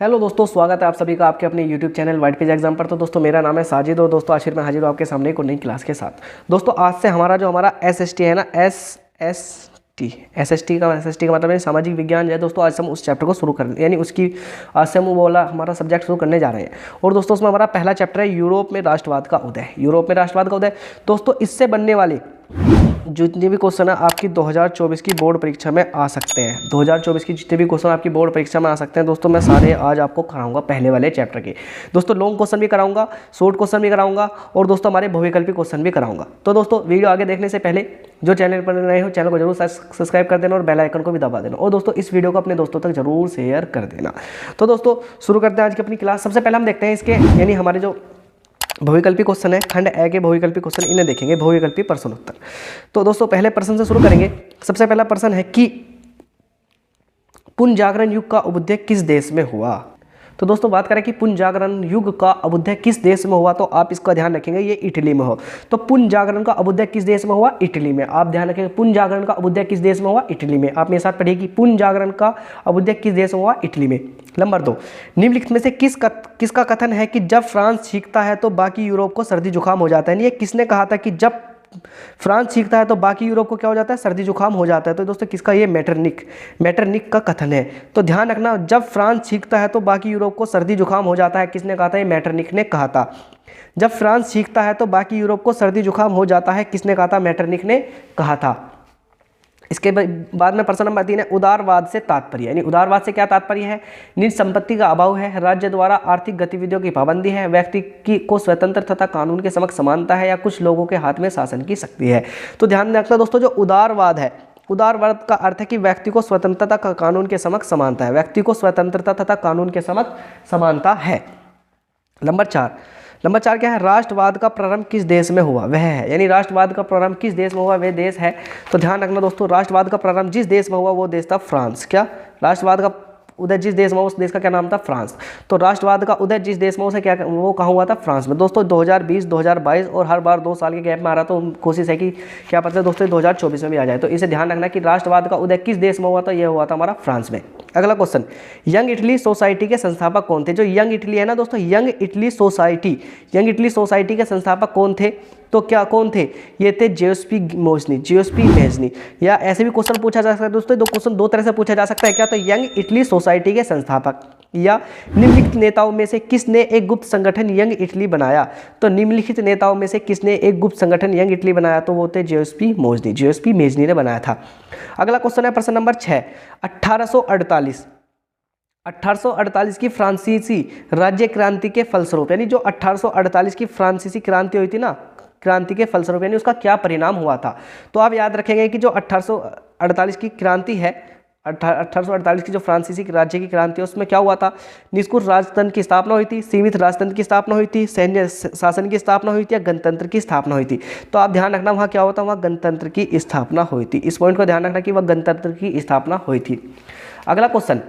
Hello दोस्तों, स्वागत है आप सभी का आपके अपने YouTube channel white page exam पर। तो दोस्तों मेरा नाम है साजिद और दोस्तों आखिर में हाजिर हूँ आपके सामने एक नई क्लास के साथ। दोस्तों आज से हमारा एसएसटी है ना, एसएसटी का मतलब है सामाजिक विज्ञान है। दोस्तों आज से हम उस चैप्टर को शुरू कर यानी उसकी आज से हम वो वाला हमारा सब्जेक्ट शुरू करने जा रहे हैं। और दोस्तों उसमें हमारा पहला चैप्टर है यूरोप में राष्ट्रवाद का उदय। दोस्तों इससे बनने वाले जितने भी क्वेश्चन है आपकी 2024 की बोर्ड परीक्षा में आ सकते हैं। 2024 की जितने भी क्वेश्चन आपकी बोर्ड परीक्षा में आ सकते हैं दोस्तों, मैं सारे आज आपको कराऊंगा पहले वाले चैप्टर के। दोस्तों लॉन्ग क्वेश्चन भी कराऊंगा, शॉर्ट क्वेश्चन भी कराऊंगा और दोस्तों हमारे बहुविकल्पी क्वेश्चन भी कराऊंगा। तो दोस्तों वीडियो आगे देखने से पहले जो चैनल पर नए हो चैनल को जरूर सब्सक्राइब कर देना और बेल आइकन को भी दबा देना और दोस्तों इस वीडियो को अपने दोस्तों तक जरूर शेयर कर देना। तो दोस्तों शुरू करते हैं आज की अपनी क्लास। सबसे पहले हम देखते हैं इसके यानी हमारे जो बहुविकल्पी क्वेश्चन है, खंड ए के बहुविकल्पी क्वेश्चन इन्हें देखेंगे, बहुविकल्पी प्रश्न उत्तर। तो दोस्तों पहले प्रश्न से शुरू करेंगे। सबसे पहला प्रश्न है कि पुनर्जागरण युग का अभ्युदय किस देश में हुआ। तो दोस्तों बात करें कि पुनर्जागरण युग का अभ्युदय किस देश में हुआ, तो आप इसका ध्यान रखेंगे ये इटली में हो। तो पुनर्जागरण का अभ्युदय किस देश में हुआ, इटली में। आप ध्यान रखेंगे पुनर्जागरण का अभ्युदय किस देश में हुआ, इटली में। आप मेरे साथ पढ़िए कि पुनर्जागरण का अभ्युदय किस देश में हुआ, इटली में। नंबर 2, निम्नलिखित में से किसका कथन है कि जब फ्रांस छींकता है तो बाकी यूरोप को सर्दी जुकाम हो जाता है। ये किसने कहा था कि जब फ्रांस छींकता है तो बाकी यूरोप को क्या हो जाता है, सर्दी जुकाम हो जाता है। तो दोस्तों किसका, ये मेटरनिक का कथन है। तो ध्यान रखना, जब फ्रांस छींकता है तो बाकी यूरोप को सर्दी जुकाम हो जाता है, किसने कहा था, ये मेटरनिक ने कहा था। जब फ्रांस छींकता है तो बाकी यूरोप को सर्दी जुकाम हो जाता है, किसने कहा था, मेटरनिक ने कहा था। इसके बाद में प्रश्न नंबर 3 है उदारवाद से तात्पर्य। यानी उदारवाद से क्या तात्पर्य है, निज संपत्ति का अभाव है, राज्य द्वारा आर्थिक गतिविधियों की पाबंदी है, व्यक्ति को स्वतंत्र तथा कानून के समक्ष समानता है, या कुछ लोगों के हाथ में शासन की शक्ति है। तो ध्यान रखना दोस्तों, जो उदारवाद है, उदारवाद का अर्थ है कि व्यक्ति को स्वतंत्रता का कानून के समक्ष समानता है, व्यक्ति को स्वतंत्रता तथा कानून के समक्ष समानता है। नंबर 4 क्या है, राष्ट्रवाद का प्रारंभ किस देश में हुआ, वह है। यानी राष्ट्रवाद का प्रारंभ किस देश में हुआ, वह देश है। तो ध्यान रखना दोस्तों, राष्ट्रवाद का प्रारंभ जिस देश में हुआ वो देश था फ्रांस। क्या, राष्ट्रवाद का उदय जिस देश में, उस देश का क्या नाम था, फ्रांस। तो राष्ट्रवाद का उदय जिस देश में उसे क्या, वो कहाँ हुआ था, फ्रांस में। दोस्तों 2020, 2022 और हर बार 2 साल के गैप में आ रहा, तो कोशिश है कि क्या पता है दोस्तों 2024 में भी आ जाए। तो इसे ध्यान रखना कि राष्ट्रवाद का उदय किस देश में हुआ था, यह हुआ था हमारा फ्रांस में। अगला क्वेश्चन, यंग इटली सोसाइटी के संस्थापक कौन थे। जो यंग इटली है ना दोस्तों, यंग इटली सोसाइटी के संस्थापक कौन थे, तो क्या कौन थे, ये थे जियोस्पी मेजनी। या ऐसे भी क्वेश्चन पूछा जा सकता है दोस्तों, क्वेश्चन 2 तरह से पूछा जा सकता है। क्या, तो यंग इटली सोसाइटी के संस्थापक, या निम्नलिखित नेताओं में से किसने एक गुप्त संगठन यंग इटली बनाया। तो निम्नलिखित नेताओं में से किसने एक गुप्त संगठन यंग इटली बनाया, तो वो थे जियोस्पी मेजनी ने बनाया था। अगला क्वेश्चन है प्रश्न नंबर 6, 1848 की फ्रांसीसी राज्य क्रांति के फलस्वरूप, यानी जो 1848 की फ्रांसीसी क्रांति हुई थी ना, क्रांति के फलस्वरूप यानी उसका क्या परिणाम हुआ था। तो आप याद रखेंगे कि जो 1848 की क्रांति है, 1848 की जो फ्रांसीसी राज्य की क्रांति है, उसमें क्या हुआ था, निष्कुश राजतंत्र की स्थापना हुई थी, सीमित राजतंत्र की स्थापना हुई थी, सैन्य शासन की स्थापना हुई थी, या गणतंत्र की स्थापना हुई थी। तो आप ध्यान रखना वहाँ क्या होता है, वहाँ गणतंत्र की स्थापना हुई थी। इस पॉइंट को ध्यान रखना कि वह गणतंत्र की स्थापना हुई थी। अगला क्वेश्चन,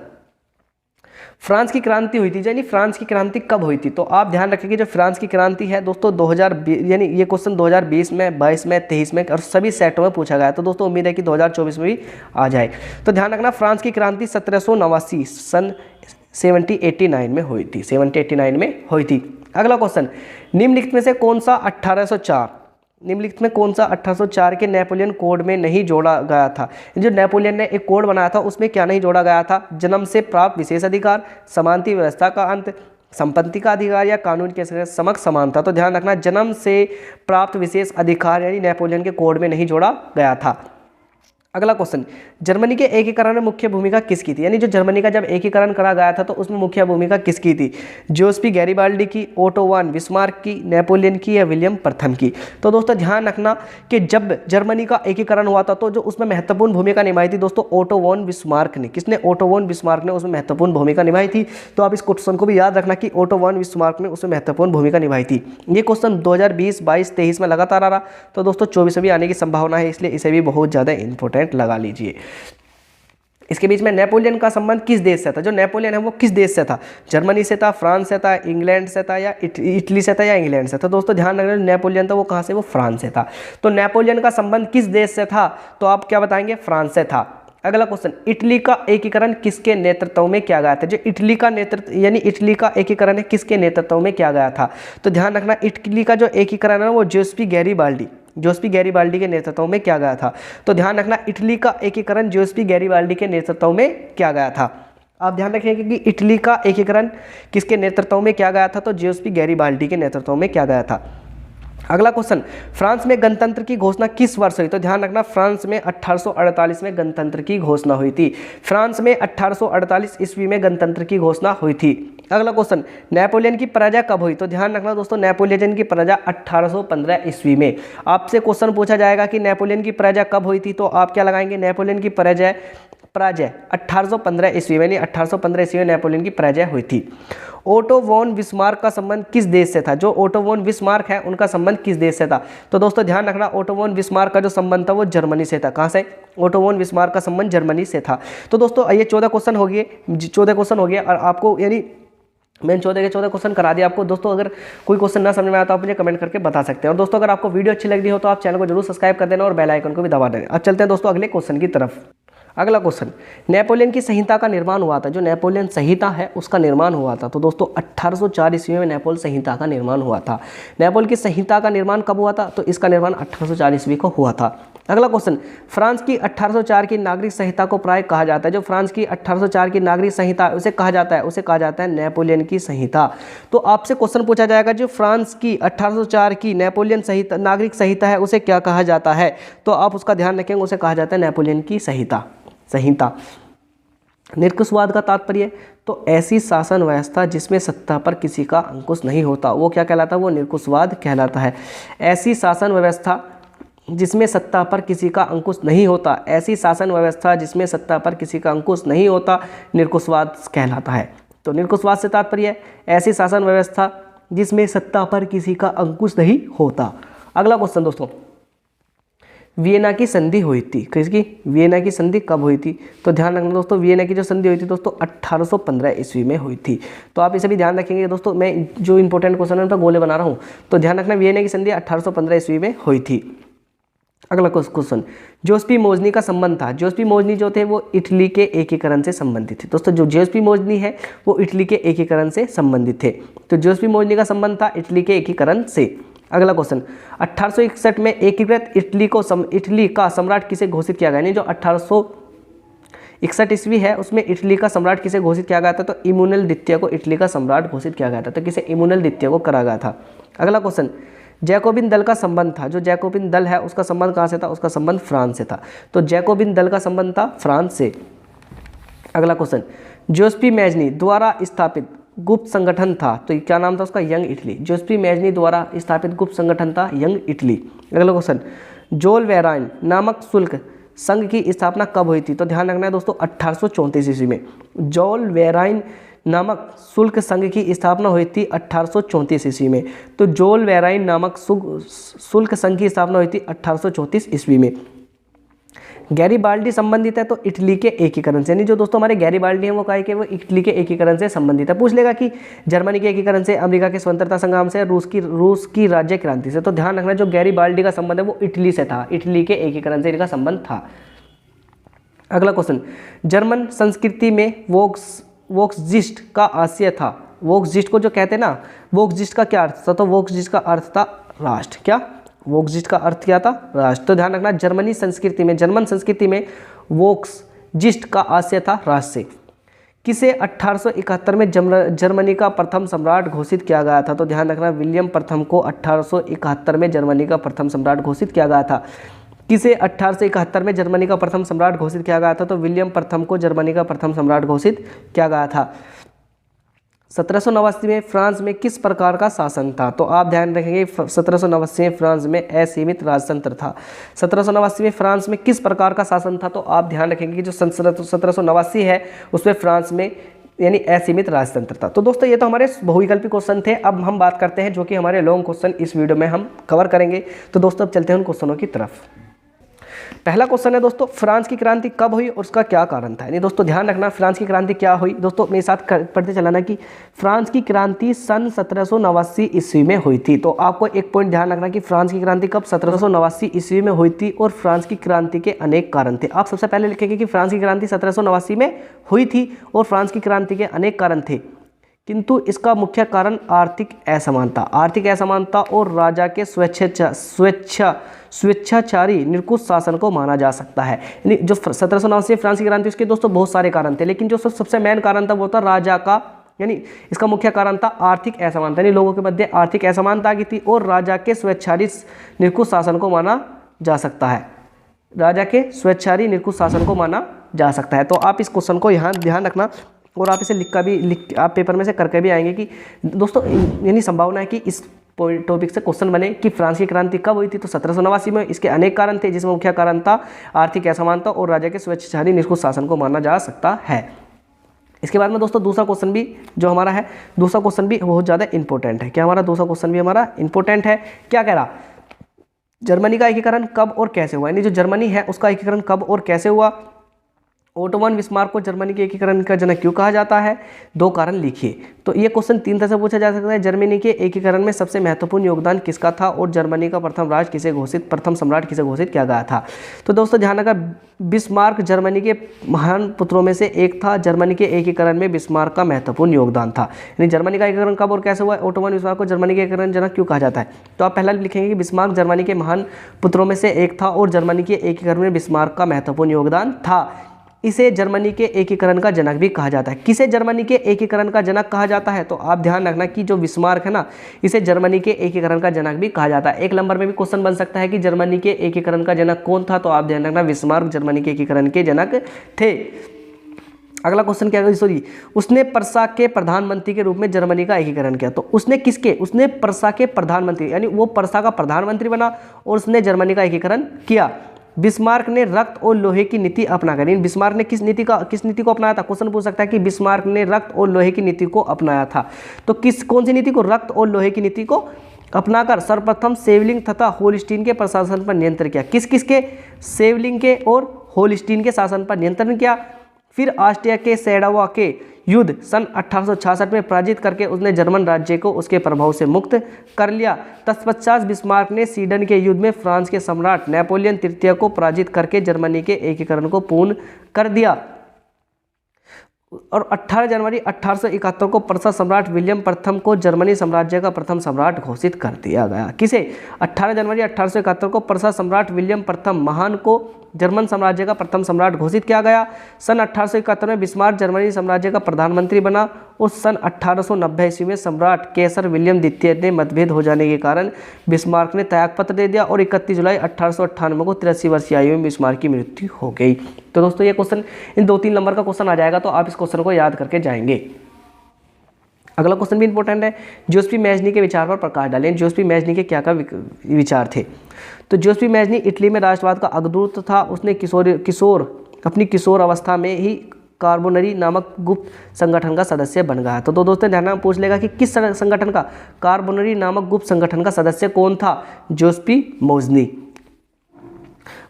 फ्रांस की क्रांति हुई थी, यानी फ्रांस की क्रांति कब हुई थी। तो आप ध्यान रखेंगे जो फ्रांस की क्रांति है दोस्तों 2020, यानी ये क्वेश्चन 2020 में, 22 में, 23 में और सभी सेटों में पूछा गया। तो दोस्तों उम्मीद है कि 2024 में भी आ जाए। तो ध्यान रखना फ्रांस की क्रांति 1789 सन 1789 में हुई थी, 1789 में हुई थी। अगला क्वेश्चन, निम्नलिखित में से कौन सा 1804 के नेपोलियन कोड में नहीं जोड़ा गया था। जो नेपोलियन ने एक कोड बनाया था उसमें क्या नहीं जोड़ा गया था, जन्म से प्राप्त विशेष अधिकार, समानता व्यवस्था का अंत, संपत्ति का अधिकार, या कानून के समक्ष समानता। तो ध्यान रखना जन्म से प्राप्त विशेष अधिकार यानी नेपोलियन के कोड में नहीं जोड़ा गया था। अगला क्वेश्चन, जर्मनी के एकीकरण में मुख्य भूमिका किसकी थी। यानी जो जर्मनी का जब एकीकरण करा गया था तो उसमें मुख्य भूमिका किसकी थी, जोसेफ गैरिबाल्डी की, ओटो वन बिस्मार्क की, नेपोलियन की, या विलियम प्रथम की। तो दोस्तों ध्यान रखना कि जब जर्मनी का एकीकरण हुआ था तो जो उसमें महत्वपूर्ण भूमिका निभाई थी दोस्तों ओटो वन बिस्मार्क ने। किसने, ओटो वन बिस्मार्क ने उसमें महत्वपूर्ण भूमिका निभाई थी। तो आप इस क्वेश्चन को भी याद रखना कि ओटो वन बिस्मार्क ने उसमें महत्वपूर्ण भूमिका निभाई थी। ये क्वेश्चन 2020, 22, 23 में लगातार आ रहा, तो दोस्तों 24 में भी आने की संभावना है, इसलिए इसे भी बहुत ज़्यादा इंपॉर्टेंट लगा लीजिए। इसके बीच में नेपोलियन का संबंध किस देश से था। जो नेपोलियन है वो किस देश से था, जर्मनी से था, फ्रांस से था, इंग्लैंड से था, या इटली से था, या इंग्लैंड से था। दोस्तों ध्यान रखना नेपोलियन था वो कहाँ से, वो फ्रांस से था। तो नेपोलियन का संबंध किस देश से था, तो आप क्या बताएंगे, फ्रांस से था। अगला क्वेश्चन, इटली का एकीकरण किसके नेतृत्व में किया गया था? जो इटली का नेतृत्व यानी इटली का एकीकरण है किसके नेतृत्व में किया गया था? तो ध्यान रखना, इटली का जो एकीकरण है वो जोसेपी गैरिबाल्डी के नेतृत्व में किया गया था। तो ध्यान रखना, इटली का एकीकरण जोसेपी गैरिबाल्डी के नेतृत्व में किया गया था। आप ध्यान रखेंगे कि इटली का एकीकरण किसके नेतृत्व में किया गया था? तो जोसेपी गैरिबाल्डी के नेतृत्व में किया गया था। अगला क्वेश्चन, फ्रांस में गणतंत्र की घोषणा किस वर्ष हुई? तो ध्यान रखना, फ्रांस में 1848 में गणतंत्र की घोषणा हुई थी। फ्रांस में 1848 ईस्वी में गणतंत्र की घोषणा हुई थी। अगला क्वेश्चन, नेपोलियन की पराजय कब हुई? तो ध्यान रखना दोस्तों, नेपोलियन की पराजय 1815 ईस्वी में। आपसे क्वेश्चन पूछा जाएगा कि नेपोलियन की पराजय कब हुई थी, तो आप क्या लगाएंगे? नेपोलियन की पराजय 1815 ईस्वी में, 1815 ईस्वी में नेपोलियन की पराजय हुई थी। ओटो वॉन बिस्मार्क का संबंध किस देश से था? जो ओटो वॉन बिस्मार्क है उनका संबंध किस देश से था? तो दोस्तों ध्यान रखना, ओटो वॉन बिस्मार्क का जो संबंध था वो जर्मनी से था। कहाँ से? ओटो वॉन बिस्मार्क का संबंध जर्मनी से था। तो दोस्तों ये 14 क्वेश्चन हो गए और आपको यानी मैंने 14 के 14 क्वेश्चन करा दिया आपको। दोस्तों अगर कोई क्वेश्चन ना समझ में आता तो आप मुझे कमेंट करके बता सकते हैं। और दोस्तों अगर आपको वीडियो अच्छी लग रही हो तो आप चैनल को जरूर सब्सक्राइब कर देना और बेल आइकन को भी दबा देना। अब चलते हैं दोस्तों अगले क्वेश्चन की तरफ। अगला क्वेश्चन, नेपोलियन की संहिता का निर्माण हुआ था। जो नेपोलियन संहिता है उसका निर्माण हुआ था। तो दोस्तों 1804 ईस्वी में नेपोल संहिता का निर्माण हुआ था। नेपोल की संहिता का निर्माण कब हुआ था? तो इसका निर्माण 1804 ईस्वी को हुआ था। अगला क्वेश्चन, फ्रांस की 1804 की नागरिक संहिता को प्राय कहा जाता है। जो फ्रांस की 1804 की नागरिक संहिता है उसे कहा जाता है नेपोलियन की संहिता। तो आपसे क्वेश्चन पूछा जाएगा, जो फ्रांस की 1804 की नेपोलियन संहिता नागरिक संहिता है उसे क्या कहा जाता है? तो आप उसका ध्यान रखेंगे, उसे कहा जाता है नेपोलियन की संहिता। निरंकुशवाद का तात्पर्य, तो ऐसी शासन व्यवस्था जिसमें सत्ता पर किसी का अंकुश नहीं होता वो क्या कहलाता है? वो निरंकुशवाद कहलाता है। ऐसी शासन व्यवस्था जिसमें सत्ता पर किसी का अंकुश नहीं होता, ऐसी शासन व्यवस्था जिसमें सत्ता पर किसी का अंकुश नहीं होता निरंकुशवाद कहलाता है। तो निरंकुशवाद से तात्पर्य ऐसी शासन व्यवस्था जिसमें सत्ता पर किसी का अंकुश नहीं होता। अगला क्वेश्चन दोस्तों, वियना की संधि हुई थी किसकी? वियना की संधि कब हुई थी? तो ध्यान रखना दोस्तों, वियना की जो संधि हुई थी दोस्तों 1815 ईस्वी में हुई थी। तो आप इसे भी ध्यान रखेंगे दोस्तों, मैं जो इंपॉर्टेंट क्वेश्चन है उन पर गोले बना रहा हूँ। तो ध्यान रखना, वियना की संधि 1815 ईस्वी में हुई थी। अगला क्वेश्चन, जोसेपी मोजनी का संबंध था। जोसेपी मोजनी जो थे वो इटली के एकीकरण से संबंधित थे। दोस्तों जो जोसेपी मोजनी है वो इटली के एकीकरण से संबंधित थे। तो जोसेपी मोजनी का संबंध था इटली के एकीकरण से। अगला क्वेश्चन, 1861 में एकीकृत इटली का सम्राट किसे घोषित किया गया? यानी जो 1861 ईस्वी है उसमें इटली का सम्राट किसे घोषित किया गया था? तो इमैनुएल द्वितीय को इटली का सम्राट घोषित किया गया था। तो किसे? इमैनुएल द्वितीय को करा गया था। अगला क्वेश्चन, जैकोबिन दल का संबंध था। जो जैकोबिन दल है उसका संबंध कहाँ से था? उसका संबंध फ्रांस से था। तो जैकोबिन दल का संबंध था फ्रांस से। अगला क्वेश्चन, जोसेपी मैजनी द्वारा स्थापित गुप्त संगठन था। तो क्या नाम था उसका? Young Italy. जोसेपी मैजनी द्वारा स्थापित गुप्त संगठन था यंग इटली। अगला क्वेश्चन, जोल वेराइन नामक शुल्क संघ की स्थापना कब हुई थी? तो ध्यान रखना है दोस्तों 1834 ईस्वी में जोल वेराइन नामक शुल्क संघ की स्थापना हुई थी 1834 ईस्वी में। तो जोल वेराइन नामक शुल्क संघ की स्थापना हुई थी 1834 ईस्वी में। गैरिबाल्डी संबंधित है तो इटली के एकीकरण से। यानी जो दोस्तों हमारे गैरिबाल्डी हैं वो कहा कि वो इटली के एकीकरण से संबंधित है। पूछ लेगा कि जर्मनी के एकीकरण से, अमेरिका के स्वतंत्रता संग्राम से, रूस की राज्य क्रांति से। तो ध्यान रखना जो गैरिबाल्डी का संबंध है वो इटली से था, इटली के एकीकरण से इनका संबंध था। अगला क्वेश्चन, जर्मन संस्कृति में वोक्सजिस्ट का आशय था। वोक्सजिस्ट को जो कहते हैं ना, वोक्सजिस्ट का क्या अर्थ था? तो वोक्सजिस्ट का अर्थ था राष्ट्र। क्या? वोक्सजिस्ट का अर्थ क्या था? राष्ट्र। तो ध्यान रखना जर्मन संस्कृति में वोक्सजिस्ट का आशय था राष्ट्र से। किसे 1871 में जर्मनी का प्रथम सम्राट घोषित किया गया था? तो ध्यान रखना विलियम प्रथम को 1871 में जर्मनी का प्रथम सम्राट घोषित किया गया था। किसे 1871 में जर्मनी का प्रथम सम्राट घोषित किया गया था? तो विलियम प्रथम को जर्मनी का प्रथम सम्राट घोषित किया गया था। 1789 में फ्रांस में किस प्रकार का शासन था? तो आप ध्यान रखेंगे 1789 में फ्रांस में असीमित राजतंत्र था। 1789 में फ्रांस में किस प्रकार का शासन था? तो आप ध्यान रखेंगे कि जो 1789 है उसमें फ्रांस में यानी असीमित राजतंत्र था। तो दोस्तों ये तो हमारे बहुविकल्पी क्वेश्चन थे। अब हम बात करते हैं जो कि हमारे लॉन्ग क्वेश्चन इस वीडियो में हम कवर करेंगे। तो दोस्तों अब चलते हैं उन क्वेश्चनों की तरफ। पहला क्वेश्चन है दोस्तों, फ्रांस की क्रांति कब हुई और उसका क्या कारण था। यानी दोस्तों ध्यान रखना, फ्रांस की क्रांति क्या हुई। दोस्तों मेरे साथ पढ़ते चलाना कि फ्रांस की क्रांति सन 1789 ईस्वी में हुई थी। तो आपको एक पॉइंट ध्यान रखना कि फ्रांस की क्रांति कब 1789 ईस्वी में हुई थी और फ्रांस की क्रांति के अनेक कारण थे। आप सबसे पहले लिखेंगे कि फ्रांस की क्रांति 1789 में हुई थी और फ्रांस की क्रांति के अनेक कारण थे, किंतु इसका मुख्य कारण आर्थिक असमानता और राजा के स्वेच्छाचारी निरंकुश शासन को माना जा सकता है। यानी जो 1789 फ्रांस की क्रांति, उसके दोस्तों बहुत सारे कारण थे, लेकिन जो सबसे मेन कारण था वो था राजा का, यानी इसका मुख्य कारण था आर्थिक असमानता, यानी लोगों के मध्य आर्थिक असमानता की थी और राजा के स्वेच्छाचारी निरंकुश शासन को माना जा सकता है। राजा के स्वेच्छाचारी निरंकुश शासन को माना जा सकता है। तो आप इस क्वेश्चन को यहाँ ध्यान रखना और आप इसे आप पेपर में से करके भी आएंगे कि दोस्तों यानी संभावना है कि इस टॉपिक से क्वेश्चन बने कि फ्रांस की क्रांति कब हुई थी। तो 1789 में। इसके अनेक कारण थे, जिसमें मुख्य कारण था आर्थिक असमानता और राजा के स्वेच्छाचारी निरंकुश शासन को माना जा सकता है। इसके बाद में दोस्तों दूसरा क्वेश्चन भी जो हमारा है, दूसरा क्वेश्चन भी बहुत ज़्यादा इंपॉर्टेंट है। क्या हमारा दूसरा क्वेश्चन भी हमारा इंपॉर्टेंट है। क्या कह रहा, जर्मनी का एकीकरण कब और कैसे हुआ। यानी जो जर्मनी है उसका एकीकरण कब और कैसे हुआ। ओटोमन बिस्मार्क को जर्मनी के एकीकरण का जनक क्यों कहा जाता है, 2 कारण लिखिए। तो ये क्वेश्चन 3 तरह से पूछा जा सकता है। जर्मनी के एकीकरण में सबसे महत्वपूर्ण योगदान किसका था और जर्मनी का प्रथम सम्राट किसे घोषित किया गया था। तो दोस्तों ध्यान रखा, बिस्मार्क जर्मनी के महान पुत्रों में से एक था। जर्मनी के एकीकरण में बिस्मार्क का महत्वपूर्ण योगदान था। यानी जर्मनी का एकीकरण कब और कैसे हुआ, ओटोमन बिस्मार्क को जर्मनी के एकीकरण जनक क्यों कहा जाता है। तो आप पहला लिखेंगे कि बिस्मार्क जर्मनी के महान पुत्रों में से एक था और जर्मनी के एकीकरण में बिस्मार्क का महत्वपूर्ण योगदान था। इसे जर्मनी के एकीकरण का जनक भी कहा जाता है। किसे जर्मनी के एकीकरण का जनक कहा जाता है, तो आप ध्यान रखना कि जो बिस्मार्क है ना, इसे जर्मनी के एकीकरण का जनक भी कहा जाता है। 1 नंबर में भी क्वेश्चन बन सकता है कि जर्मनी के एकीकरण का जनक कौन था, तो आप ध्यान रखना बिस्मार्क जर्मनी के एकीकरण के जनक थे। अगला क्वेश्चन क्या, सॉरी, उसने पर्सा के प्रधानमंत्री के रूप में जर्मनी का एकीकरण किया। तो उसने किसके, उसने पर्सा के प्रधानमंत्री, यानी वो पर्सा का प्रधानमंत्री बना और उसने जर्मनी का एकीकरण किया। बिस्मार्क ने रक्त और लोहे की नीति अपनाकर, बिस्मार्क ने किस नीति को अपनाया था। क्वेश्चन पूछ सकता है कि बिस्मार्क ने रक्त और लोहे की नीति को अपनाया था। तो कौन सी नीति को, रक्त और लोहे की नीति को अपनाकर सर्वप्रथम सेवलिंग तथा होलस्टीन के प्रशासन पर नियंत्रण किया। किसके, सेवलिंग के और होलस्टीन के शासन पर नियंत्रण किया। फिर ऑस्ट्रिया के सैडवा के युद्ध सन 1866 में पराजित करके उसने जर्मन राज्य को उसके प्रभाव से मुक्त कर लिया। तत्पश्चात बिस्मार्क ने स्वीडन के युद्ध में फ्रांस के सम्राट नेपोलियन तृतीय को पराजित करके जर्मनी के एकीकरण को पूर्ण कर दिया। और 18 जनवरी 1871 को पर्सा सम्राट विलियम प्रथम को जर्मनी साम्राज्य का प्रथम सम्राट घोषित कर दिया गया। किसे, 18 जनवरी 1871 को पर्सा सम्राट विलियम प्रथम महान को जर्मन साम्राज्य का प्रथम सम्राट घोषित किया गया। सन 1871 में बिस्मार्क जर्मनी साम्राज्य का प्रधानमंत्री बना और सन 1890 ईस्वी में सम्राट कैसर विलियम द्वितीय ने मतभेद हो जाने के कारण बिस्मार्क ने त्यागपत्र दे दिया और 31 जुलाई 1898 को 83 वर्षीय आयु में बिस्मार्क की मृत्यु हो गई। तो दोस्तों ये क्वेश्चन इन 2-3 नंबर का क्वेश्चन आ जाएगा, तो आप इस क्वेश्चन को याद करके जाएंगे। अगला क्वेश्चन भी इंपॉर्टेंट है, जोसेफ मैजनी के विचार पर प्रकाश डालें। जोसेफ मैजनी के क्या विचार थे। तो जोसेफ मैजनी इटली में राष्ट्रवाद का अग्रदूत था। उसने अपनी किशोर अवस्था में ही कार्बोनरी नामक गुप्त संगठन का सदस्य बन गया। तो दोस्तों ध्यान में पूछ लेगा कि किस संगठन का, कार्बोनरी नामक गुप्त संगठन का सदस्य कौन था, जोसेफ मैजनी।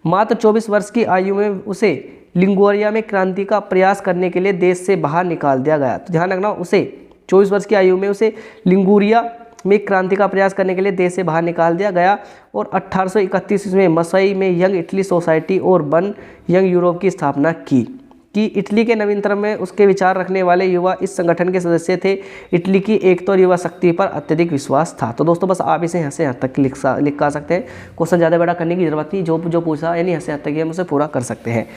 मात्र 24 वर्ष की आयु में उसे लिगुरिया में क्रांति का प्रयास करने के लिए देश से बाहर निकाल दिया गया। तो ध्यान रखना, उसे 24 वर्ष की आयु में उसे लिगुरिया में क्रांति का प्रयास करने के लिए देश से बाहर निकाल दिया गया और 1831 में मसई में यंग इटली सोसाइटी और वन यंग यूरोप की स्थापना की। इटली के नवीनतम में उसके विचार रखने वाले युवा इस संगठन के सदस्य थे। इटली की एकता और युवा शक्ति पर अत्यधिक विश्वास था। तो दोस्तों बस आप इसे यहाँ से यहाँ तक लिखा सकते हैं। क्वेश्चन ज़्यादा बड़ा करने की जरूरत नहीं, जो पूछा यानी यहाँ से यहाँ तक हम उसे पूरा कर सकते हैं।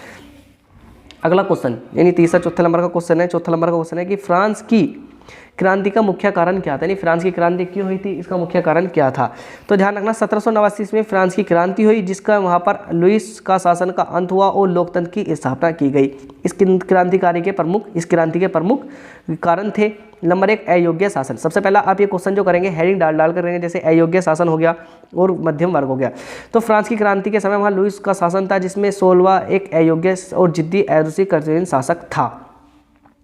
अगला क्वेश्चन यानी चौथा नंबर का क्वेश्चन है कि फ्रांस की क्रांति का मुख्य कारण क्या था, यानी फ्रांस की क्रांति क्यों हुई थी, इसका मुख्य कारण क्या था। तो ध्यान रखना 1789 में फ्रांस की क्रांति हुई, जिसका वहाँ पर लुईस का शासन का अंत हुआ और लोकतंत्र की स्थापना की गई। इस क्रांति के प्रमुख कारण थे। नंबर 1, अयोग्य शासन। सबसे पहला आप ये क्वेश्चन जो करेंगे हेडिंग डाल कर करेंगे, जैसे अयोग्य शासन हो गया और मध्यम वर्ग हो गया। तो फ्रांस की क्रांति के समय वहाँ लुईस का शासन था, जिसमें 16वां एक अयोग्य और जिद्दी ऐरोसी शासक था।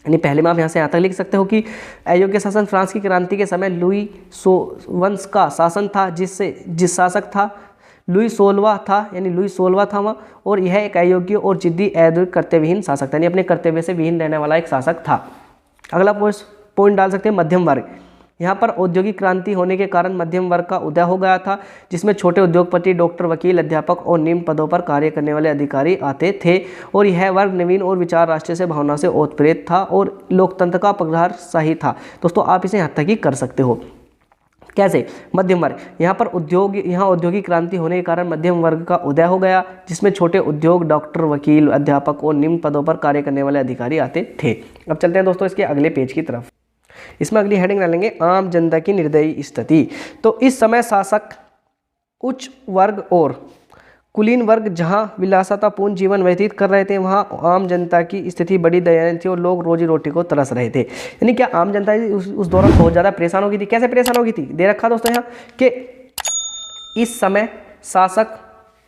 यानी पहले में आप यहाँ से यहाँ तक लिख सकते हो कि अयोग्य शासन फ्रांस की क्रांति के समय लुई वंश का शासन था, जिस शासक था लुई 16वां था, यानी लुई 16वां था वहाँ, और यह एक अयोग्य और जिद्दी अद्विक कर्तव्यहीन शासक था, यानी अपने कर्तव्य से विहीन रहने वाला एक शासक था। अगला पॉइंट डाल सकते हैं मध्यम वर्ग। यहाँ पर औद्योगिक क्रांति होने के कारण मध्यम वर्ग का उदय हो गया था, जिसमें छोटे उद्योगपति, डॉक्टर, वकील, अध्यापक और निम्न पदों पर कार्य करने वाले अधिकारी आते थे। और यह वर्ग नवीन और विचार राष्ट्रीय से भावना से ओतप्रेत था और लोकतंत्र का पगडहार सही था। दोस्तों आप इसे यहाँ तक ही कर सकते हो। कैसे? मध्यम वर्ग, यहाँ पर औद्योगिक क्रांति होने के कारण मध्यम वर्ग का उदय हो गया, जिसमें छोटे उद्योग, डॉक्टर, वकील, अध्यापक और निम्न पदों पर कार्य करने वाले अधिकारी आते थे। अब चलते हैं दोस्तों इसके अगले पेज की तरफ। इसमें अगली हेडिंग डालेंगे आम जनता की निर्दयी स्थिति। तो इस समय शासक उच्च वर्ग और कुलीन वर्ग जहां विलासितापूर्ण जीवन व्यतीत कर रहे थे, वहां आम जनता की स्थिति बड़ी दयनीय थी और लोग रोजी रोटी को तरस रहे थे। यानी क्या आम जनता उस दौरान बहुत ज़्यादा परेशान हो गई थी। कैसे परेशान हो गई थी? दे रखा दोस्तों यहाँ कि इस समय शासक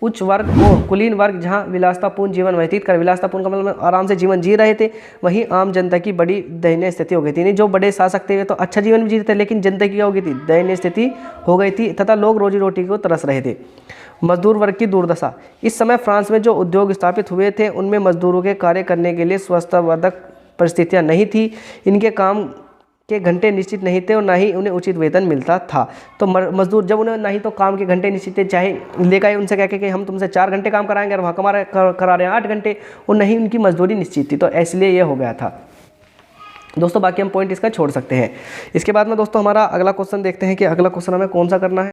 उच्च वर्ग और कुलीन वर्ग जहां विलासितापूर्ण जीवन व्यतीत कर, विलासितापूर्ण का मतलब आराम से जीवन जी रहे थे, वहीं आम जनता की बड़ी दयनीय स्थिति हो गई थी। नहीं, जो बड़े शासक थे तो अच्छा जीवन भी जीते थे, लेकिन जनता की क्या हो गई थी? दयनीय स्थिति हो गई थी तथा लोग रोजी रोटी को तरस रहे थे। मजदूर वर्ग की दुर्दशा। इस समय फ्रांस में जो उद्योग स्थापित हुए थे उनमें मजदूरों के कार्य करने के लिए स्वास्थ्यवर्धक परिस्थितियां नहीं थी। इनके काम के घंटे निश्चित नहीं थे और ना ही उन्हें उचित वेतन मिलता था। तो मजदूर जब उन्हें ना ही तो काम के घंटे निश्चित थे, चाहे लेकर आए उनसे कह के कि हम तुमसे 4 घंटे काम कराएंगे और वहाँ करा रहे हैं 8 घंटे, और नहीं उनकी मजदूरी निश्चित थी, तो इसलिए ये हो गया था। दोस्तों बाकी हम पॉइंट इसका छोड़ सकते हैं। इसके बाद में दोस्तों हमारा अगला क्वेश्चन देखते हैं कि अगला क्वेश्चन हमें कौन सा करना है।